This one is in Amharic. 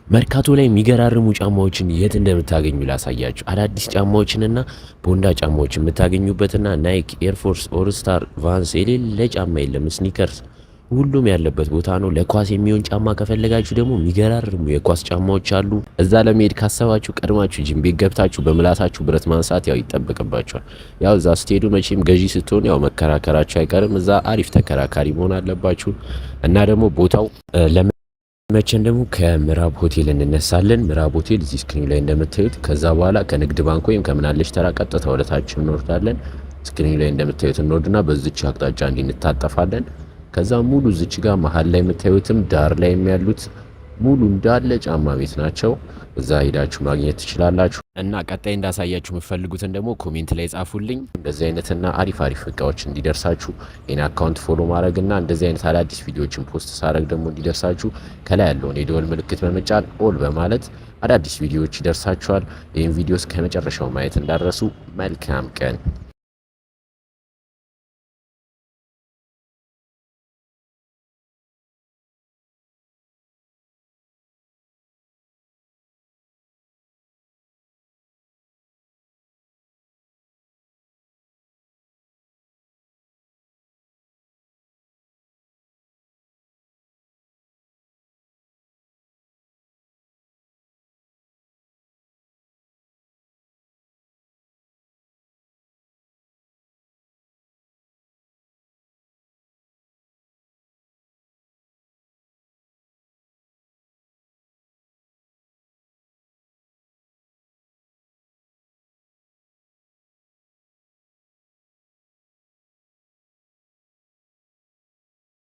መርካቶ ላይ የሚገራርሙ ጫማዎችን የት እንደምታገኙ ላሳያችሁ። አዳዲስ ጫማዎችንና ቦንዳ ጫማዎችን የምታገኙበትና ናይክ፣ ኤርፎርስ፣ ኦልስታር፣ ቫንስ የሌለ ጫማ የለም። ስኒከርስ ሁሉም ያለበት ቦታ ነው። ለኳስ የሚሆን ጫማ ከፈለጋችሁ ደግሞ የሚገራርሙ የኳስ ጫማዎች አሉ። እዛ ለመሄድ ካሰባችሁ ቀድማችሁ ጂም ቤት ገብታችሁ በምላሳችሁ ብረት ማንሳት ያው ይጠበቅባችኋል። ያው እዛ ስትሄዱ መቼም ገዢ ስትሆኑ ያው መከራከራችሁ አይቀርም። እዛ አሪፍ ተከራካሪ መሆን አለባችሁ እና ደግሞ ቦታው መቼም ደግሞ ከምዕራብ ሆቴል እንነሳለን። ምዕራብ ሆቴል እዚህ ስክሪኑ ላይ እንደምታዩት። ከዛ በኋላ ከንግድ ባንክ ወይም ከምናለች ተራ ቀጥታ ወደታች እንወርዳለን። ስክሪኑ ላይ እንደምታዩት እንወርድና በዚች አቅጣጫ እንታጠፋለን። ከዛ ሙሉ እዚች ጋር መሀል ላይ የምታዩትም ዳር ላይ ያሉት ሙሉ እንዳለ ጫማ ቤት ናቸው። እዛ ሄዳችሁ ማግኘት ትችላላችሁ። እና ቀጣይ እንዳሳያችሁ የምትፈልጉትን ደግሞ ኮሜንት ላይ ጻፉልኝ። እንደዚህ አይነትና አሪፍ እቃዎች እንዲደርሳችሁ የኔ አካውንት ፎሎ ማድረግና እንደዚህ አይነት አዳዲስ ቪዲዮዎችን ፖስት ሳደርግ ደግሞ እንዲደርሳችሁ ከላይ ያለውን የደወል ምልክት በመጫን ኦል በማለት አዳዲስ ቪዲዮዎች ይደርሳችኋል። ይህን ቪዲዮ እስከ መጨረሻው ማየት እንዳትረሱ። መልካም ቀን